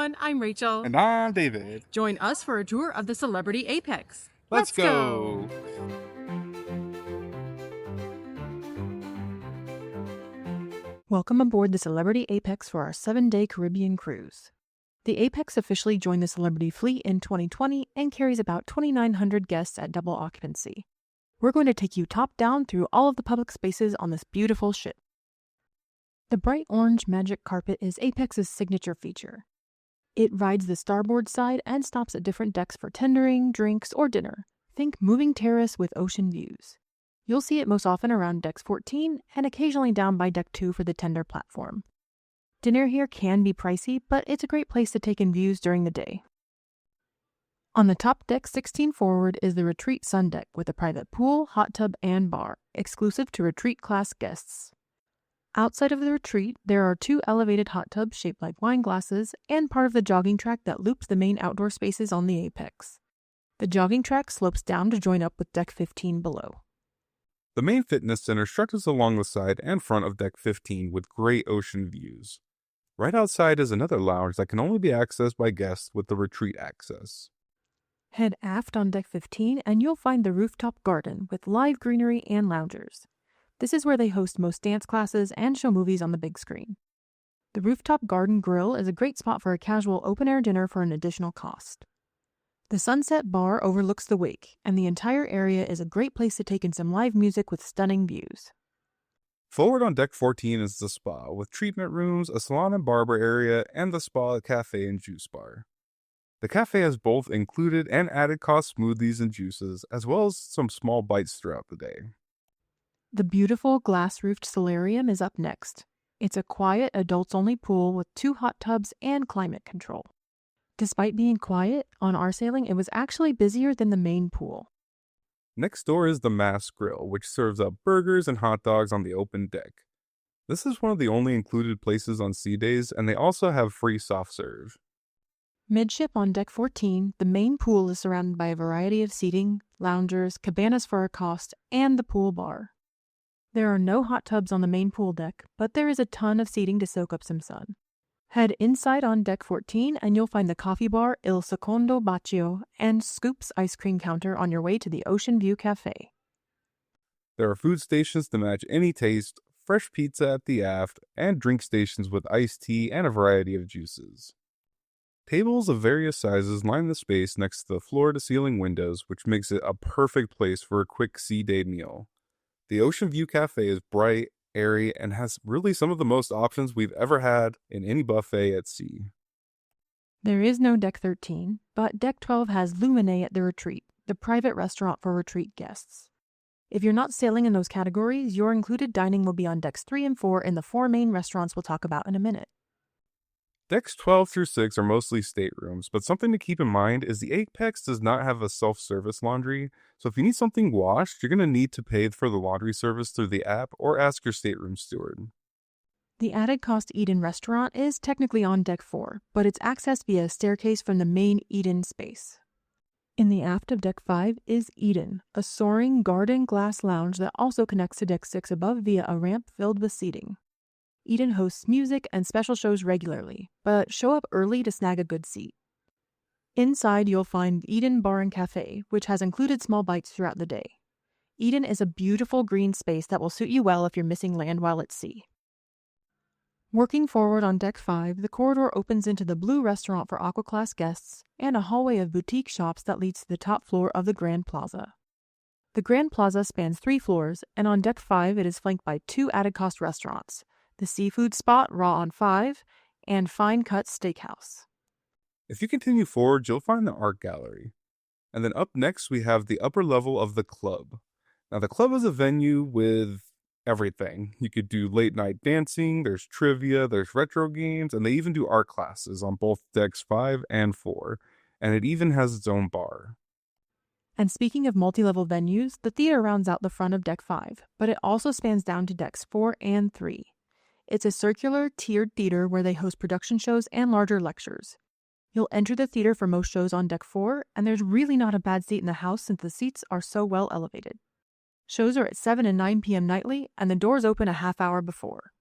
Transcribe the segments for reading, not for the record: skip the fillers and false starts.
everyone, I'm Rachel. And I'm David. Join us for a tour of the Celebrity Apex. Let's go! Welcome aboard the Celebrity Apex for our 7-day Caribbean cruise. The Apex officially joined the Celebrity fleet in 2020 and carries about 2,900 guests at double occupancy. We're going to take you top down through all of the public spaces on this beautiful ship. The bright orange magic carpet is Apex's signature feature. It rides the starboard side and stops at different decks for tendering, drinks, or dinner. Think moving terrace with ocean views. You'll see it most often around decks 14 and occasionally down by deck 2 for the tender platform. Dinner here can be pricey, but it's a great place to take in views during the day. On the top deck 16 forward is the Retreat Sun Deck with a private pool, hot tub, and bar, exclusive to Retreat class guests. Outside of the Retreat, there are 2 elevated hot tubs shaped like wine glasses and part of the jogging track that loops the main outdoor spaces on the Apex. The jogging track slopes down to join up with deck 15 below. The main fitness center stretches along the side and front of deck 15 with great ocean views. Right outside is another lounge that can only be accessed by guests with the Retreat access. Head aft on deck 15 and you'll find the rooftop garden with live greenery and loungers. This is where they host most dance classes and show movies on the big screen. The rooftop garden grill is a great spot for a casual open-air dinner for an additional cost. The Sunset Bar overlooks the wake, and the entire area is a great place to take in some live music with stunning views. Forward on deck 14 is the spa, with treatment rooms, a salon and barber area, and the spa, cafe, and juice bar. The cafe has both included and added cost smoothies and juices, as well as some small bites throughout the day. The beautiful glass-roofed solarium is up next. It's a quiet, adults-only pool with 2 hot tubs and climate control. Despite being quiet, on our sailing it was actually busier than the main pool. Next door is the Mass Grill, which serves up burgers and hot dogs on the open deck. This is one of the only included places on sea days, and they also have free soft serve. Midship on deck 14, the main pool is surrounded by a variety of seating, loungers, cabanas for a cost, and the pool bar. There are no hot tubs on the main pool deck, but there is a ton of seating to soak up some sun. Head inside on deck 14 and you'll find the coffee bar Il Secondo Bacio and Scoops ice cream counter on your way to the Ocean View Cafe. There are food stations to match any taste, fresh pizza at the aft, and drink stations with iced tea and a variety of juices. Tables of various sizes line the space next to the floor-to-ceiling windows, which makes it a perfect place for a quick sea day meal. The Ocean View Cafe is bright, airy, and has really some of the most options we've ever had in any buffet at sea. There is no deck 13, but deck 12 has Lumine at the Retreat, the private restaurant for Retreat guests. If you're not sailing in those categories, your included dining will be on decks 3 and 4 in the 4 main restaurants we'll talk about in a minute. Decks 12 through 6 are mostly staterooms, but something to keep in mind is the Apex does not have a self-service laundry, so if you need something washed, you're going to need to pay for the laundry service through the app or ask your stateroom steward. The added cost Eden restaurant is technically on deck 4, but it's accessed via a staircase from the main Eden space. In the aft of deck 5 is Eden, a soaring garden glass lounge that also connects to deck 6 above via a ramp filled with seating. Eden hosts music and special shows regularly, but show up early to snag a good seat. Inside, you'll find Eden Bar and Cafe, which has included small bites throughout the day. Eden is a beautiful green space that will suit you well if you're missing land while at sea. Working forward on deck 5, the corridor opens into the Blue Restaurant for Aqua Class guests and a hallway of boutique shops that leads to the top floor of the Grand Plaza. The Grand Plaza spans 3 floors, and on deck 5 it is flanked by 2 added cost restaurants, the Seafood Spot, Raw on 5, and Fine Cut Steakhouse. If you continue forward, you'll find the art gallery. And then up next, we have the upper level of the club. Now, the club is a venue with everything. You could do late night dancing, there's trivia, there's retro games, and they even do art classes on both decks 5 and 4. And it even has its own bar. And speaking of multi-level venues, the theater rounds out the front of deck 5, but it also spans down to decks 4 and 3. It's a circular, tiered theater where they host production shows and larger lectures. You'll enter the theater for most shows on deck 4, and there's really not a bad seat in the house since the seats are so well elevated. Shows are at 7 and 9 p.m. nightly, and the doors open a half hour before.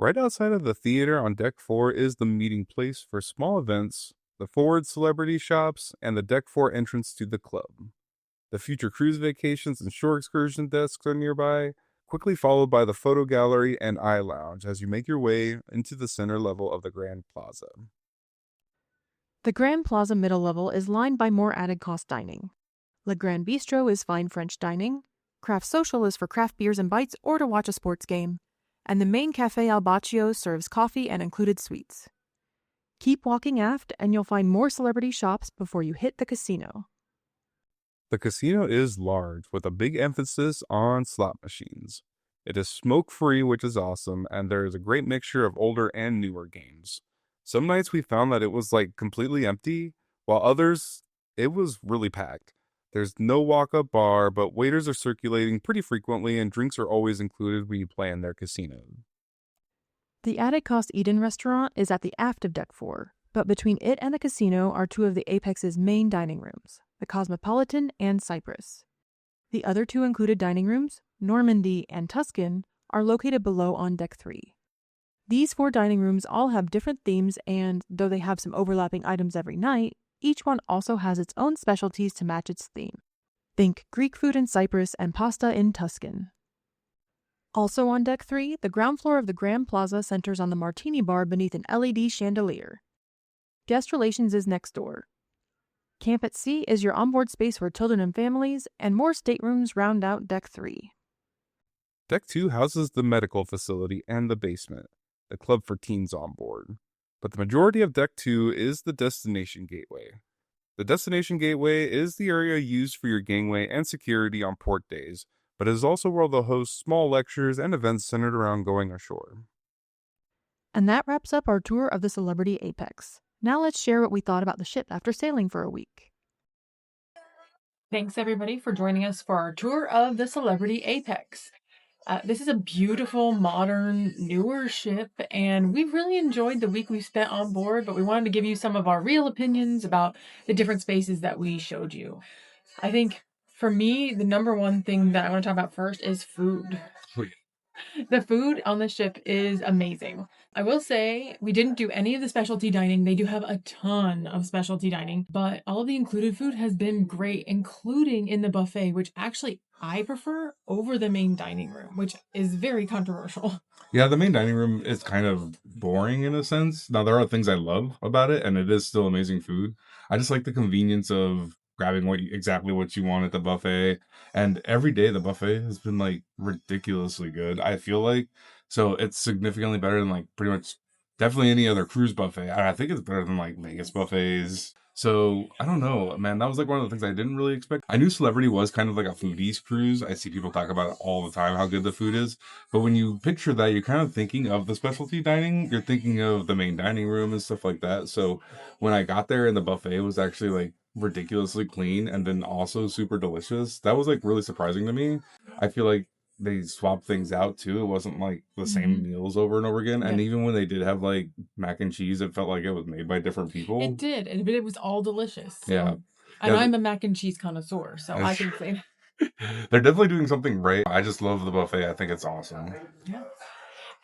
Right outside of the theater on deck 4 is the meeting place for small events, the forward celebrity shops, and the deck 4 entrance to the club. The future cruise vacations and shore excursion desks are nearby, quickly followed by the photo gallery and eye lounge as you make your way into the center level of the Grand Plaza. The Grand Plaza middle level is lined by more added cost dining. Le Grand Bistro is fine French dining, Craft Social is for craft beers and bites or to watch a sports game, and the main Cafe Al Baccio serves coffee and included sweets. Keep walking aft and you'll find more celebrity shops before you hit the casino. The casino is large, with a big emphasis on slot machines. It is smoke-free, which is awesome, and there is a great mixture of older and newer games. Some nights we found that it was completely empty, while others, it was really packed. There's no walk-up bar, but waiters are circulating pretty frequently and drinks are always included when you play in their casino. The added cost Eden restaurant is at the aft of Deck 4, but between it and the casino are two of the Apex's main dining rooms, the Cosmopolitan and Cypress. The other two included dining rooms, Normandy and Tuscan, are located below on Deck 3. These 4 dining rooms all have different themes and, though they have some overlapping items every night, each one also has its own specialties to match its theme. Think Greek food in Cyprus and pasta in Tuscan. Also on Deck 3, the ground floor of the Grand Plaza centers on the Martini Bar beneath an LED chandelier. Guest relations is next door. Camp at Sea is your onboard space for children and families, and more staterooms round out Deck 3. Deck 2 houses the medical facility and the basement, the club for teens on board. But the majority of Deck 2 is the destination gateway. The destination gateway is the area used for your gangway and security on port days, but it is also where they'll host small lectures and events centered around going ashore. And that wraps up our tour of the Celebrity Apex. Now let's share what we thought about the ship after sailing for a week. Thanks everybody for joining us for our tour of the Celebrity Apex. This is a beautiful, modern, newer ship, and we've really enjoyed the week we spent on board, but we wanted to give you some of our real opinions about the different spaces that we showed you. I think, for me, the number one thing that I want to talk about first is food. The food on the ship is amazing. I will say we didn't do any of the specialty dining. They do have a ton of specialty dining, but all of the included food has been great, including in the buffet, which actually I prefer over the main dining room, which is very controversial. Yeah, the main dining room is kind of boring in a sense. Now, there are things I love about it, and it is still amazing food. I just like the convenience of grabbing exactly what you want at the buffet. And every day the buffet has been ridiculously good, I feel like. So it's significantly better than pretty much definitely any other cruise buffet. I think it's better than Vegas buffets. So I don't know, man. That was one of the things I didn't really expect. I knew Celebrity was kind of like a foodies cruise. I see people talk about it all the time, how good the food is. But when you picture that, you're kind of thinking of the specialty dining. You're thinking of the main dining room and stuff like that. So when I got there and the buffet was actually ridiculously clean and then also super delicious, that was really surprising to me. I feel like they swapped things out too. It wasn't the same meals over and over again. And even when they did have mac and cheese, it felt like it was made by different people. It did, but it was all delicious. So. Yeah. And I'm a mac and cheese connoisseur, so I can say they're definitely doing something right. I just love the buffet. I think it's awesome. Yeah.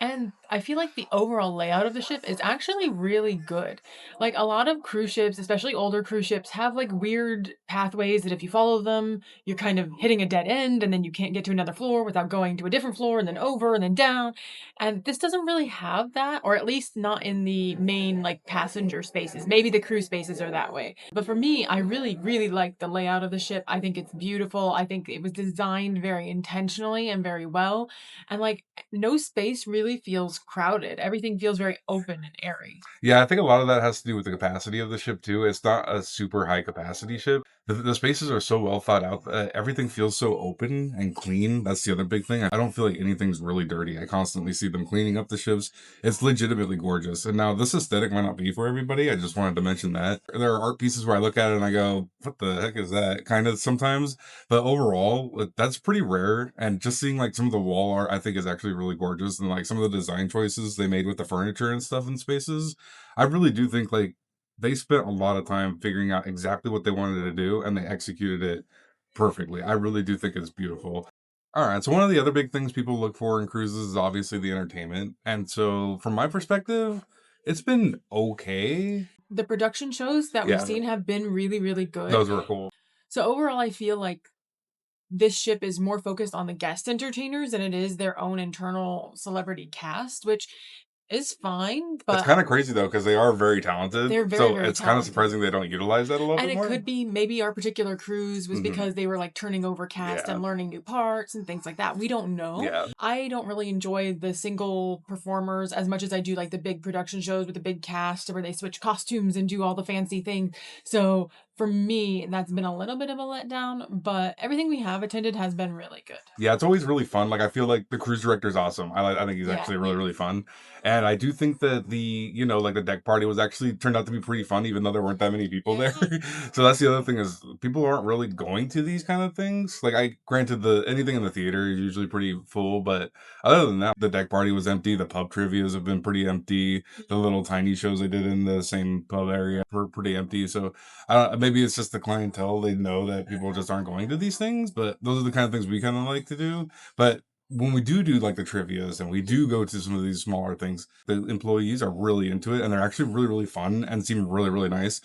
And I feel like the overall layout of the ship is actually really good. A lot of cruise ships, especially older cruise ships, have weird pathways that if you follow them, you're kind of hitting a dead end and then you can't get to another floor without going to a different floor and then over and then down. And this doesn't really have that, or at least not in the main passenger spaces. Maybe the crew spaces are that way. But for me, I really, really like the layout of the ship. I think it's beautiful. I think it was designed very intentionally and very well. And no space really feels crowded. Everything feels very open and airy. Yeah, I think a lot of that has to do with the capacity of the ship too. It's not a super high capacity ship. The spaces are so well thought out. Everything feels so open and clean. That's the other big thing. I don't feel like anything's really dirty. I constantly see them cleaning up the ships. It's legitimately gorgeous. And now this aesthetic might not be for everybody. I just wanted to mention that. There are art pieces where I look at it and I go, what the heck is that? Kind of sometimes. But overall, that's pretty rare. And just seeing some of the wall art, I think is actually really gorgeous. And some of the design choices they made with the furniture and stuff in spaces, I really do think they spent a lot of time figuring out exactly what they wanted to do and they executed it perfectly. I really do think it's beautiful. All right. So one of the other big things people look for in cruises is obviously the entertainment. And so from my perspective, it's been okay. The production shows that we've Yeah. seen have been really, really good. Those were cool. So overall, I feel like this ship is more focused on the guest entertainers than it is their own internal celebrity cast, which is fine, It's but kind of crazy though, because they are very talented. they're very, So very it's kind of talented. surprising they don't utilize that a little And bit it more. could be maybe our particular cruise was Mhm. because they were like turning over cast Yeah. and learning new parts and things like that. We don't know. Yeah. I don't really enjoy the single performers as much as I do like the big production shows with the big cast where they switch costumes and do all the fancy things. So for me, that's been a little bit of a letdown, but everything we have attended has been really good. Yeah, it's always really fun. Like I feel like the cruise director is awesome. I think he's Yeah, actually he really is. really fun, and I do think that like the deck party was actually turned out to be pretty fun, even though there weren't that many people there. So that's the other thing is people aren't really going to these kind of things. Like I granted the anything in the theater is usually pretty full, but other than that, the deck party was empty. The pub trivias have been pretty empty. The little tiny shows they did in the same pub area were pretty empty. So maybe it's just the clientele. They know that people just aren't going to these things, but those are the kind of things we kind of like to do. But when we do like the trivias and we do go to some of these smaller things, the employees are really into it and they're actually really, really fun and seem really, really nice.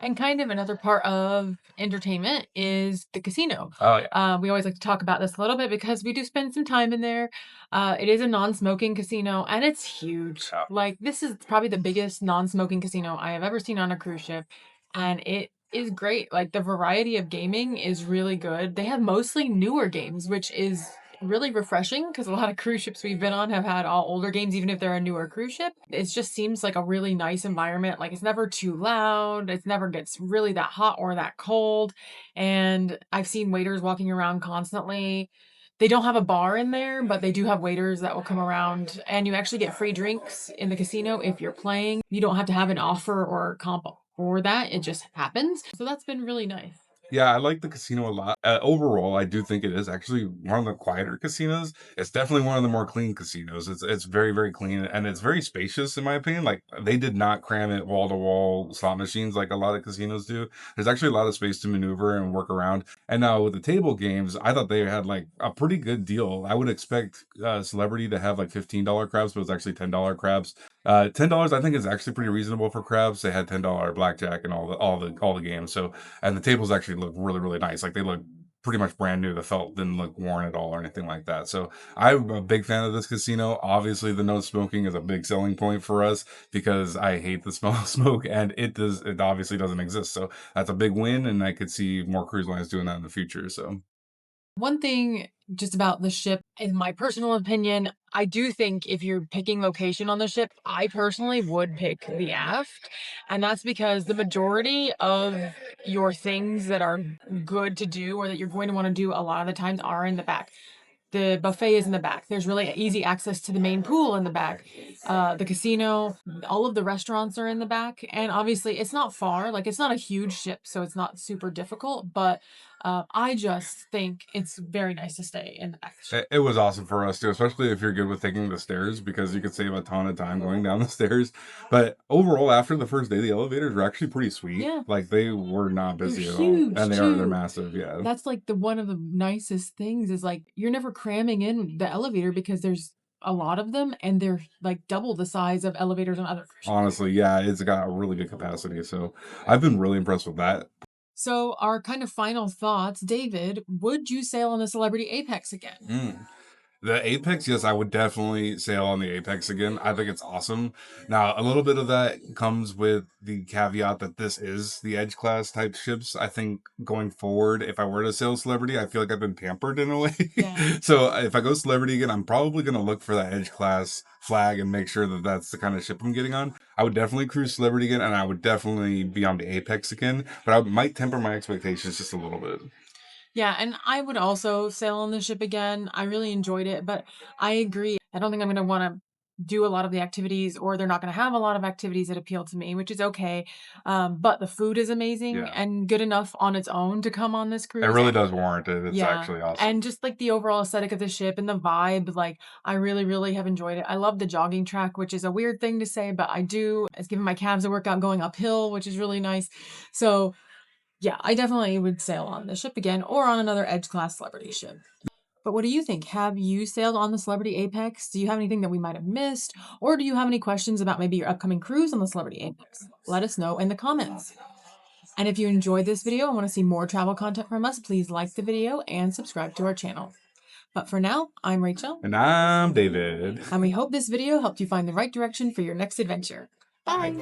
And kind of another part of entertainment is the casino. Oh, yeah. We always like to talk about this a little bit because we do spend some time in there. It is a non-smoking casino and it's huge. Yeah. Like this is probably the biggest non-smoking casino I have ever seen on a cruise ship. And it is great. Like the variety of gaming is really good. They have mostly newer games, which is really refreshing because a lot of cruise ships we've been on have had all older games, even if they're a newer cruise ship. It just seems like a really nice environment. Like it's never too loud. It never gets really that hot or that cold. And I've seen waiters walking around constantly. They don't have a bar in there, but they do have waiters that will come around and you actually get free drinks in the casino if you're playing. You don't have to have an offer or comp for that. It just happens. So that's been really nice. Yeah, I like the casino a lot. Overall, I do think it is actually one of the quieter casinos. It's definitely one of the more clean casinos. It's very very clean and it's very spacious in my opinion. Like they did not cram it wall to wall slot machines like a lot of casinos do. There's actually a lot of space to maneuver and work around. And now with the table games, I thought they had like a pretty good deal. I would expect Celebrity to have like $15 crabs, but it's actually $10 crabs. $10 I think is actually pretty reasonable for crabs. They had $10 blackjack and all the games. So and the tables actually look really really nice. Like they look pretty much brand new. The felt didn't look worn at all or anything like that. So I'm a big fan of this casino. Obviously, the no smoking is a big selling point for us because I hate the smell of smoke, and it obviously doesn't exist. So that's a big win, and I could see more cruise lines doing that in the future. So One thing just about the ship, in my personal opinion, I do think if you're picking location on the ship, I personally would pick the aft. And that's because the majority of your things that are good to do or that you're going to want to do a lot of the times are in the back. The buffet is in the back. There's really easy access to the main pool in the back. The casino, all of the restaurants are in the back. And obviously, it's not far. Like, it's not a huge ship, so it's not super difficult. But I just think it's very nice to stay in the back of the ship. it was awesome for us too, especially if you're good with taking the stairs because you could save a ton of time going down the stairs. But overall, after the first day, the elevators were actually pretty sweet. Yeah. Like they were not They're busy at all, huge, and they're too. massive. Yeah. That's like one of the nicest things is like you're never cramming in the elevator because there's a lot of them and they're like double the size of elevators on other cruise ships. Honestly, yeah, it's got a really good capacity. So I've been really impressed with that. So, our kind of final thoughts, David, would you sail on the Celebrity Apex again? Mm. The Apex, yes, I would definitely sail on the Apex again. I think it's awesome. Now, a little bit of that comes with the caveat that this is the Edge class type ships. I think going forward, if I were to sail Celebrity, I feel like I've been pampered in a way. Yeah. So if I go Celebrity again, I'm probably going to look for that Edge class flag and make sure that that's the kind of ship I'm getting on. I would definitely cruise Celebrity again, and I would definitely be on the Apex again, but I might temper my expectations just a little bit. Yeah, and I would also sail on the ship again. I really enjoyed it, but I agree. I don't think I'm going to want to do a lot of the activities, or they're not going to have a lot of activities that appeal to me, which is okay. But the food is amazing Yeah. and good enough on its own to come on this It cruise. really does warrant it. It's Yeah. actually awesome. And just like the overall aesthetic of the ship and the vibe, like I really, really have enjoyed it. I love the jogging track, which is a weird thing to say, but I do. It's giving my calves a workout going uphill, which is really nice. So yeah, I definitely would sail on the ship again or on another Edge class Celebrity ship. But what do you think? Have you sailed on the Celebrity Apex? Do you have anything that we might have missed? Or do you have any questions about maybe your upcoming cruise on the Celebrity Apex? Let us know in the comments. And if you enjoyed this video and want to see more travel content from us, please like the video and subscribe to our channel. But for now, I'm Rachel. And I'm David. And we hope this video helped you find the right direction for your next adventure. Bye!